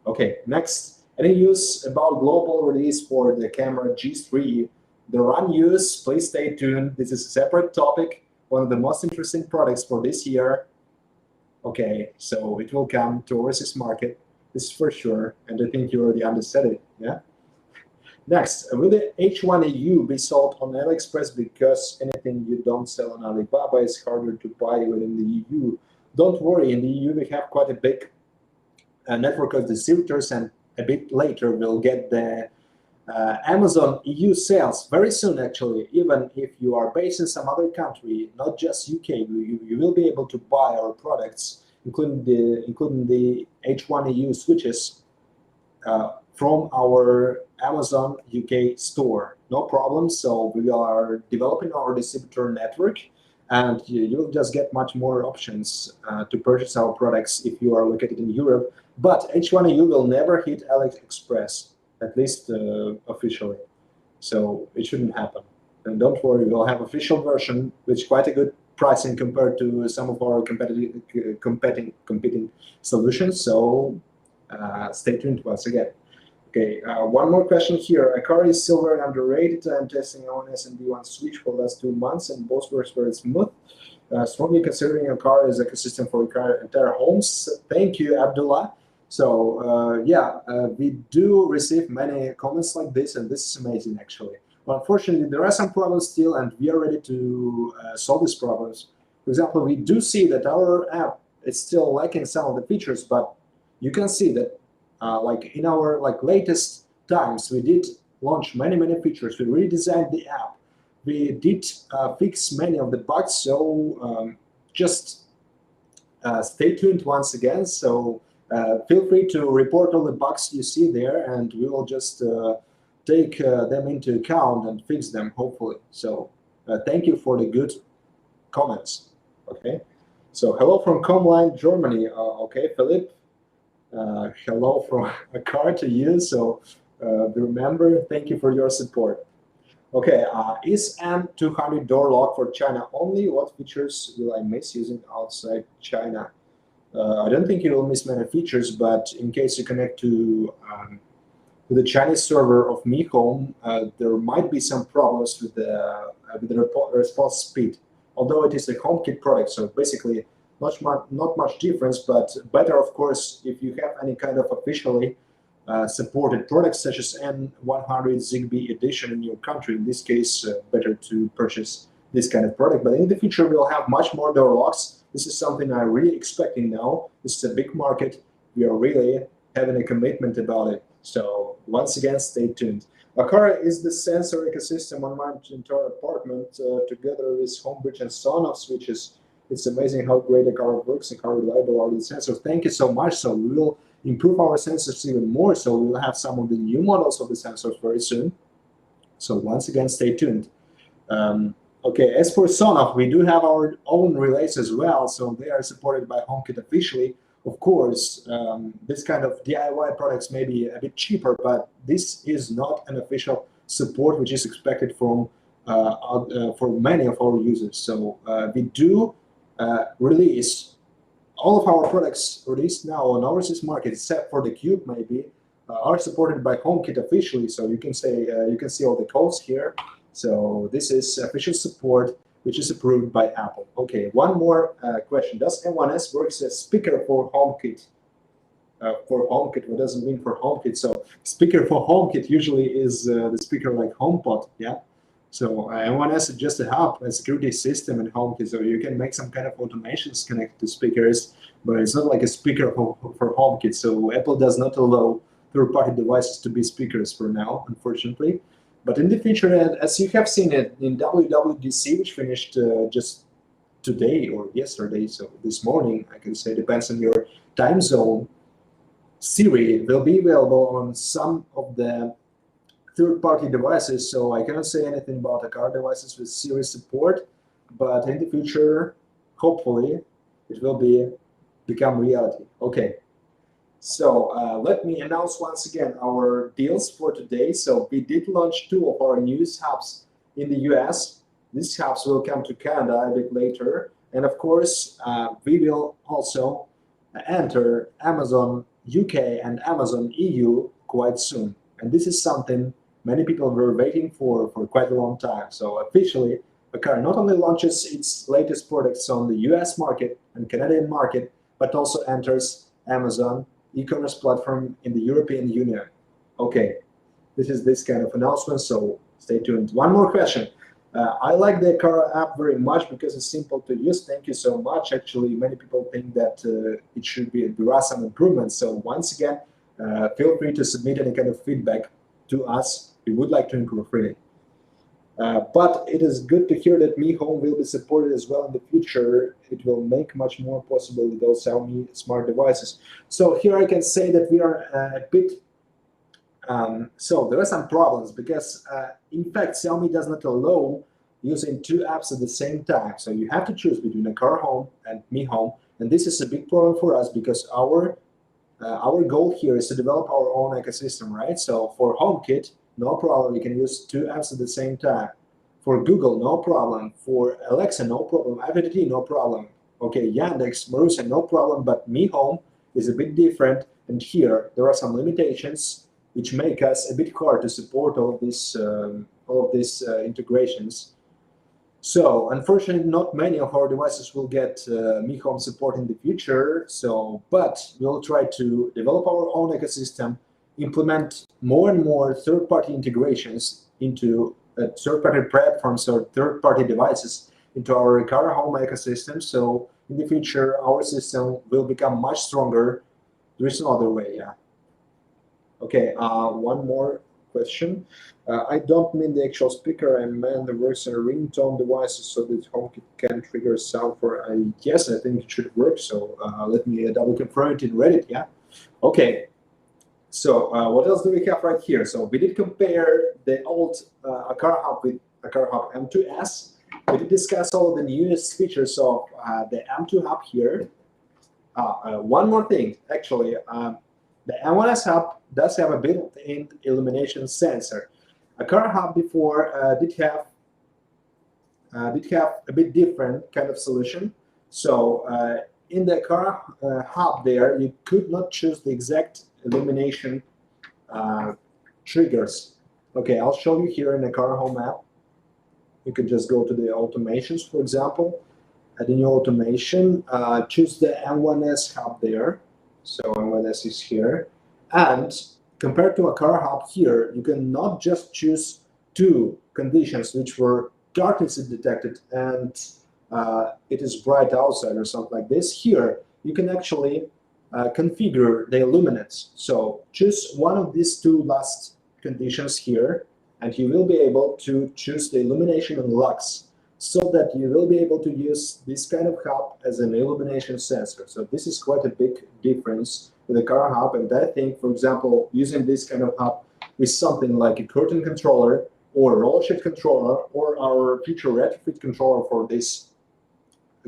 Okay, next, any news about global release for the camera G3? The run news, please stay tuned. This is a separate topic, one of the most interesting products for this year. Okay, so it will come to overseas market, this is for sure, and I think you already understood it, yeah? Next, will the H1EU be sold on AliExpress because anything you don't sell on Alibaba is harder to buy within the EU? Don't worry, in the EU we have quite a big network of distributors, and a bit later we'll get the Amazon EU sales very soon, actually. Even if you are based in some other country, not just UK, you will be able to buy our products, including the H1EU switches, from our Amazon UK store. No problem. So we are developing our distributor network, and you'll just get much more options to purchase our products if you are located in Europe. But H1EU will never hit AliExpress, at least officially. So it shouldn't happen. And don't worry, we'll have official version, which is quite a good pricing compared to some of our competing solutions. So stay tuned once again. Okay, one more question here. Aqara is still very underrated. I'm testing M1S and D1 switch for the last 2 months, and both works very smooth. Strongly considering Aqara as ecosystem for entire homes. Thank you, Abdullah. So we do receive many comments like this, and this is amazing, actually. But unfortunately, there are some problems still, and we are ready to solve these problems. For example, we do see that our app is still lacking some of the features, but you can see that like in our latest times, we did launch many features. We redesigned the app. We did fix many of the bugs. So just stay tuned once again. So feel free to report all the bugs you see there, and we will just take them into account and fix them, hopefully. So thank you for the good comments. Okay. So hello from Comline, Germany. Okay, Philip. Hello from Aqara to you. So remember, thank you for your support. Okay, is M200 door lock for China only? What features will I miss using outside China? I don't think you will miss many features, but in case you connect to the Chinese server of Mi Home, there might be some problems with the response speed. Although it is a HomeKit product, so basically not much difference, but better, of course, if you have any kind of officially supported products such as M100 Zigbee edition in your country. In this case, better to purchase this kind of product. But in the future, we'll have much more door locks. This is something I'm really expecting now. This is a big market. We are really having a commitment about it. So once again, stay tuned. Aqara is the sensor ecosystem on my entire apartment, together with Homebridge and Sonoff switches. It's amazing how great Aqara works and how reliable are these sensors. Thank you so much. So we will improve our sensors even more. So we will have some of the new models of the sensors very soon. So once again, stay tuned. Okay, as for Sonoff, we do have our own relays as well. So they are supported by HomeKit officially. Of course, this kind of DIY products may be a bit cheaper, but this is not an official support which is expected from for many of our users. So we do release all of our products released now on overseas market, except for the Cube, maybe, are supported by HomeKit officially. So you can say you can see all the codes here. So this is official support. which is approved by Apple. Okay, one more question. Does M1S work as a speaker for HomeKit? For HomeKit, what does it mean for HomeKit? So speaker for HomeKit usually is the speaker like HomePod, yeah? So M1S is just a hub, a security system in HomeKit, so you can make some kind of automations connected to speakers, but it's not like a speaker for HomeKit. So Apple does not allow third-party devices to be speakers for now, unfortunately. But in the future, as you have seen it in WWDC, which finished just today or yesterday, so this morning, I can say, depends on your time zone, Siri will be available on some of the third-party devices, so I cannot say anything about Aqara devices with Siri support, but in the future, hopefully, it will become reality. Okay, so let me announce once again our deals for today. So we did launch 2 of our newest hubs in the US. These hubs will come to Canada a bit later, and of course, we will also enter Amazon UK and Amazon EU quite soon. And this is something many people were waiting for quite a long time. So officially, Aqara not only launches its latest products on the US market and Canadian market, but also enters Amazon e-commerce platform in the European Union. Okay, this is this kind of announcement, so stay tuned. One more question. I like the Aqara app very much because it's simple to use. Thank you so much. Actually, many people think that it should be, there are some improvements. So once again, feel free to submit any kind of feedback to us. We would like to improve really. But it is good to hear that Mi Home will be supported as well in the future. It will make much more possible with those Xiaomi smart devices. So here I can say that we are a bit so there are some problems because, in fact, Xiaomi does not allow using 2 apps at the same time. So you have to choose between Aqara Home and Mi Home, and this is a big problem for us because our goal here is to develop our own ecosystem, right? So for HomeKit, no problem, we can use 2 apps at the same time. For Google, no problem. For Alexa, no problem. IoT, no problem. Okay, Yandex, Marusa, no problem. But Mi Home is a bit different, and here there are some limitations which make us a bit hard to support all of these integrations. So unfortunately, not many of our devices will get Mi Home support in the future. So, but we'll try to develop our own ecosystem, implement more and more third-party integrations into third-party platforms or third-party devices into our Aqara Home ecosystem. So in the future, our system will become much stronger. There is no other way, yeah. Okay, one more question. I don't mean the actual speaker, I meant the works on ringtone devices so that HomeKit can trigger sound for, yes, I think it should work. So let me double confirm it in Reddit, yeah? Okay, so what else do we have right here? So we did compare the old Aqara Hub with Aqara Hub M2S. We did discuss all of the newest features of the M2 Hub here. One more thing, actually, the M1S Hub does have a built-in illumination sensor. Aqara Hub before did have a bit different kind of solution. So in the Aqara Hub there, you could not choose the exact illumination triggers. Okay, I'll show you here in the Aqara Home app. You can just go to the automations, for example. Add in your automation, choose the M1S Hub there. So M1S is here. And compared to Aqara Hub here, you can not just choose 2 conditions which were darkness detected and it is bright outside or something like this. Here, you can actually configure the illuminance. So choose one of these 2 last conditions here, and you will be able to choose the illumination and lux, so that you will be able to use this kind of hub as an illumination sensor. So this is quite a big difference with the Aqara Hub, and I think, for example, using this kind of hub with something like a curtain controller or a roll sheet controller or our future retrofit controller for this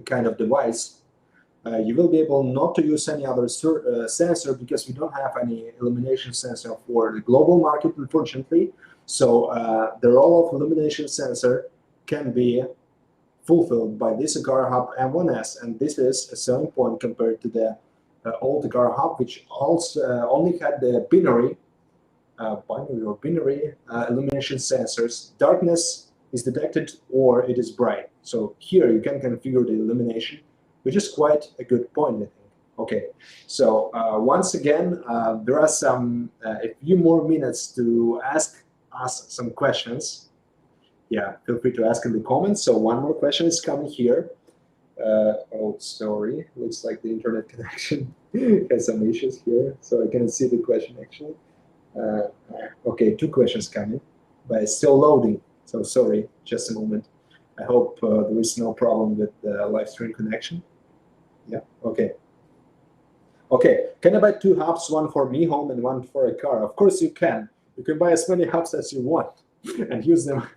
kind of device, you will be able not to use any other sensor because we don't have any illumination sensor for the global market, unfortunately. So the role of illumination sensor can be fulfilled by this Aqara Hub M1S, and this is a selling point compared to the old Aqara Hub, which also only had the binary illumination sensors, darkness is detected or it is bright. So here you can configure the illumination, which is quite a good point, I think. Okay, so once again, there are a few more minutes to ask us some questions. Yeah, feel free to ask in the comments. So one more question is coming here. Oh, sorry, looks like the internet connection has some issues here, so I cannot see the question actually. Okay, 2 questions coming, but it's still loading, so sorry, just a moment. I hope there is no problem with the live stream connection. Yeah, okay. Okay, can I buy 2 hubs, one for Mi Home and one for Aqara? Of course you can. You can buy as many hubs as you want and use them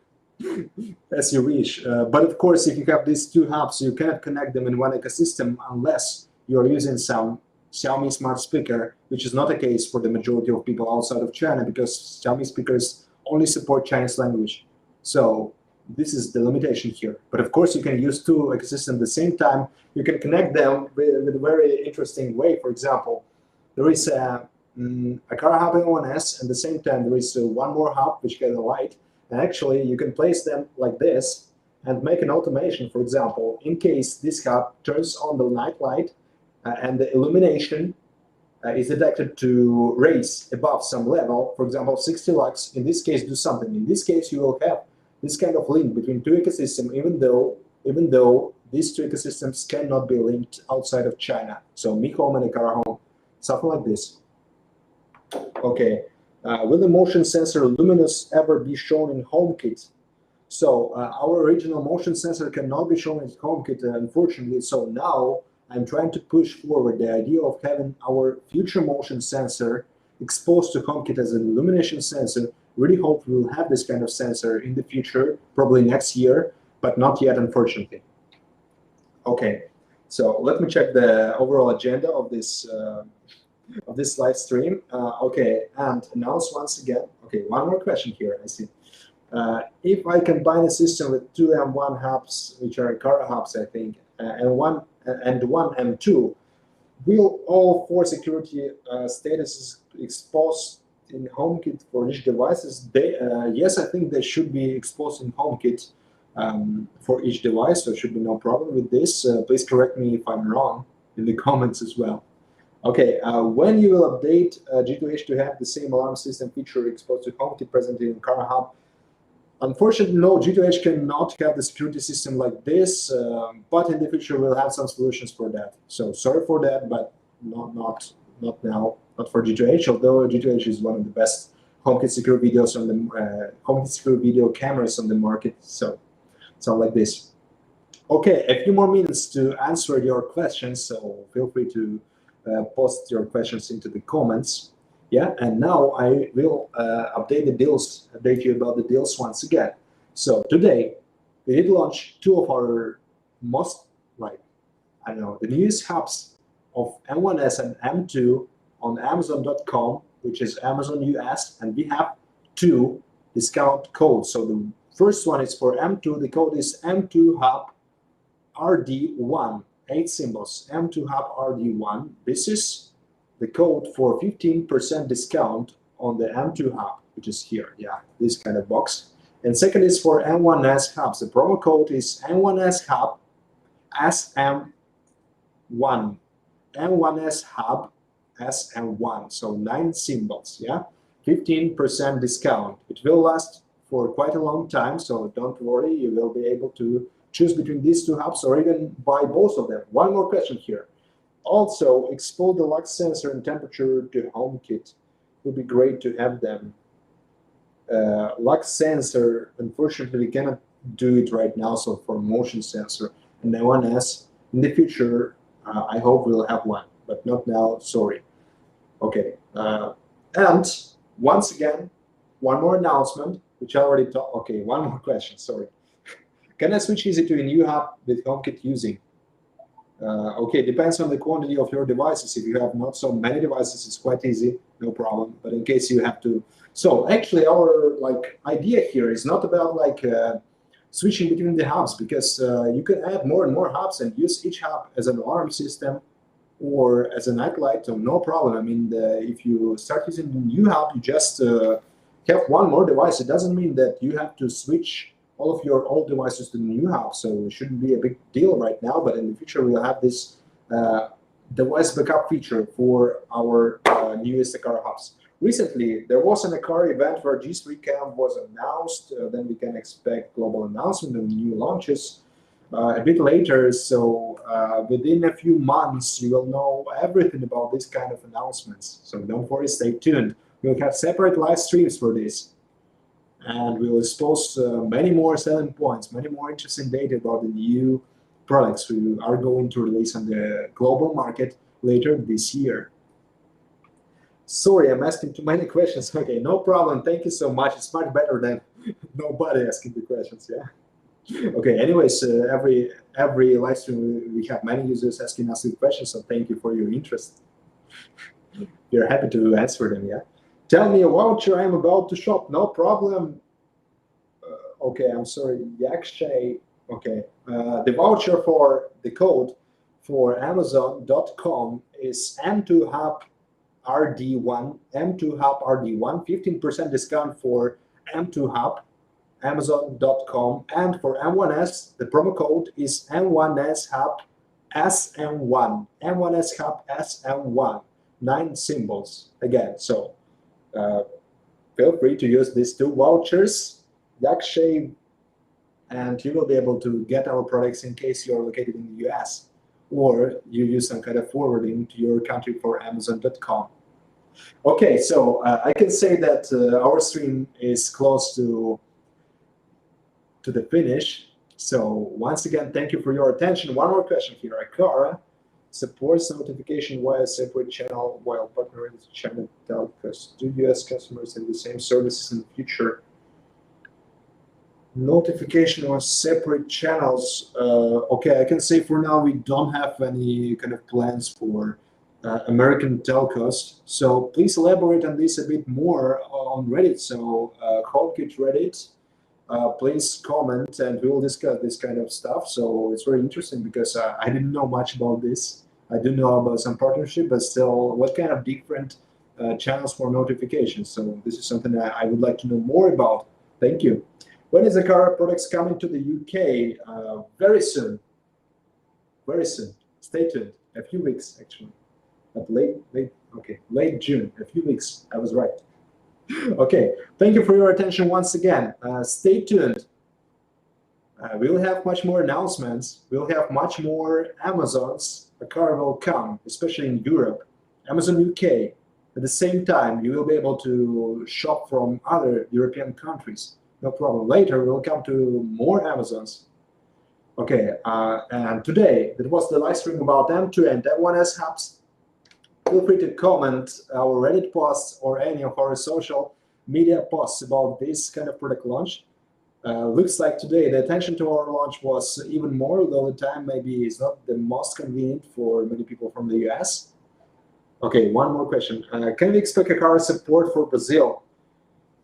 as you wish. But of course, if you have these 2 hubs, you cannot connect them in one ecosystem unless you're using some Xiaomi smart speaker, which is not the case for the majority of people outside of China, because Xiaomi speakers only support Chinese language. So this is the limitation here. But of course, you can use 2 ecosystems at the same time. You can connect them with a very interesting way. For example, there is a Aqara hub M1S, and at the same time, there is one more hub which gets a light. And actually, you can place them like this and make an automation. For example, in case this hub turns on the night light and the illumination is detected to raise above some level, for example, 60 lux, in this case, do something. In this case, you will have this kind of link between 2 ecosystems, even though these 2 ecosystems cannot be linked outside of China. So Mi Home and Aqara Home, something like this. Okay, will the motion sensor luminous ever be shown in HomeKit? So our original motion sensor cannot be shown in HomeKit, unfortunately. So now I'm trying to push forward the idea of having our future motion sensor exposed to HomeKit as an illumination sensor. Really hope we'll have this kind of sensor in the future, probably next year, but not yet, unfortunately. Okay, so let me check the overall agenda of this live stream. Okay, and announce once again. Okay, one more question here, I see. If I combine a system with 2 M1 hubs, which are Aqara hubs, I think, and one M2, will all 4 security statuses exposed in HomeKit for each devices? Yes, I think they should be exposed in HomeKit for each device, so there should be no problem with this. Please correct me if I'm wrong in the comments as well. Okay, when you will update G2H to have the same alarm system feature exposed to HomeKit present in Aqara Hub? Unfortunately, no, G2H cannot have the security system like this, but in the future we'll have some solutions for that. So sorry for that, but not now, not for G2H, although G2H is one of the best HomeKit secure videos on the HomeKit secure video cameras on the market. So like this. Okay, a few more minutes to answer your questions, so feel free to post your questions into the comments. Yeah, and now I will update you about the deals once again. So today we did launch 2 of our most, the newest hubs of M1S and M2 on Amazon.com, which is Amazon US, and we have 2 discount codes. So the first one is for M2. The code is M2 Hub RD1, 8 symbols, M2 Hub RD1. This is the code for 15% discount on the M2 Hub, which is here, yeah, this kind of box. And second is for M1S hubs. The promo code is M1S Hub SM1, M1S Hub SM1, so 9 symbols, yeah, 15% discount. It will last for quite a long time, so don't worry, you will be able to choose between these 2 hubs or even buy both of them. One more question here. Also, expose the lux sensor and temperature to HomeKit. It would be great to have them. Lux sensor, unfortunately, we cannot do it right now, so for motion sensor. And M1S, in the future, I hope we'll have one, but not now, sorry. Okay, and once again, one more announcement, which I already talked. Okay, one more question, sorry. Can I switch easy to a new hub with HomeKit using? Okay, depends on the quantity of your devices. If you have not so many devices, it's quite easy, no problem. But in case you have to, so actually our idea here is not about switching between the hubs, because you can add more and more hubs and use each hub as an alarm system or as a nightlight, so no problem. I mean, if you start using the new hub, you just have one more device. It doesn't mean that you have to switch all of your old devices to the new hub, so it shouldn't be a big deal right now, but in the future we'll have this device backup feature for our newest Aqara hubs. Recently, there was an Aqara event where G3 Camp was announced. Then we can expect global announcement of new launches a bit later. So within a few months, you will know everything about this kind of announcements. So don't worry, stay tuned. We'll have separate live streams for this. And we'll expose many more selling points, many more interesting data about the new products we are going to release on the global market later this year. Sorry, I'm asking too many questions. Okay, no problem. Thank you so much. It's much better than nobody asking the questions, yeah? Okay, anyways, every live stream we have many users asking us the questions, so thank you for your interest. We're happy to answer them, yeah? Tell me a voucher I'm about to shop. No problem. Okay, I'm sorry, Yakshay. Okay, the voucher for the code for Amazon.com is M2 Hub RD1, M2 Hub RD1, 15% discount for M2 Hub, Amazon.com, and for M1S, the promo code is M1S Hub SM1, M1S Hub SM1, 9 symbols again. So feel free to use these 2 vouchers, Yakshay, and you will be able to get our products in case you're located in the US or you use some kind of forwarding to your country for Amazon.com. Okay, so I can say that our stream is close to the finish. So once again, thank you for your attention. One more question here. Aqara supports notification via separate channel while partnering with channel telcos. Do US customers have the same services in the future? Notification on separate channels. Okay, I can say for now we don't have any kind of plans for American telcos. So please elaborate on this a bit more on Reddit. So HomeKit Reddit, please comment and we will discuss this kind of stuff. So it's very interesting because I didn't know much about this. I do know about some partnership, but still, what kind of different channels for notifications? So this is something that I would like to know more about. Thank you. When is Aqara products coming to the UK? Very soon. Very soon. Stay tuned. A few weeks, actually. But late June. A few weeks. I was right. Okay. Thank you for your attention once again. Stay tuned. We'll have much more announcements. We'll have much more Amazons. Aqara will come, especially in Europe. Amazon UK. At the same time, you will be able to shop from other European countries. No problem. Later, we'll come to more Amazons. Okay, and today, that was the live stream about M2 and M1S hubs. Feel free to comment our Reddit posts or any of our social media posts about this kind of product launch. Looks like today the attention to our launch was even more, although the time maybe is not the most convenient for many people from the US. Okay, one more question. Can we expect Aqara support for Brazil?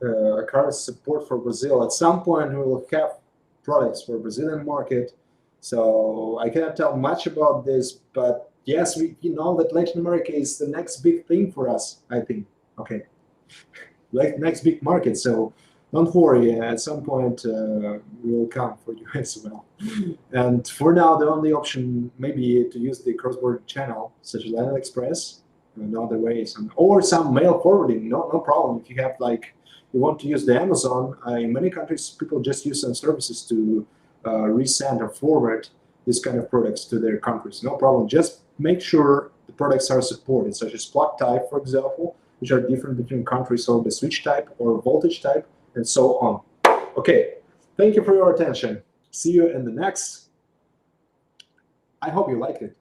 Aqara support for Brazil. At some point, we will have products for Brazilian market. So I cannot tell much about this, but yes, we know that Latin America is the next big thing for us, I think. Okay, like next big market. So don't worry. At some point, we will come for you as well. And for now, the only option may be to use the cross-border channel, such as AliExpress, and other ways, or some mail forwarding. No problem. If you have like. You want to use the Amazon, in many countries, people just use some services to resend or forward this kind of products to their countries. No problem. Just make sure the products are supported, such as plug type, for example, which are different between countries, or the switch type or voltage type, and so on. Okay. Thank you for your attention. See you in the next. I hope you liked it.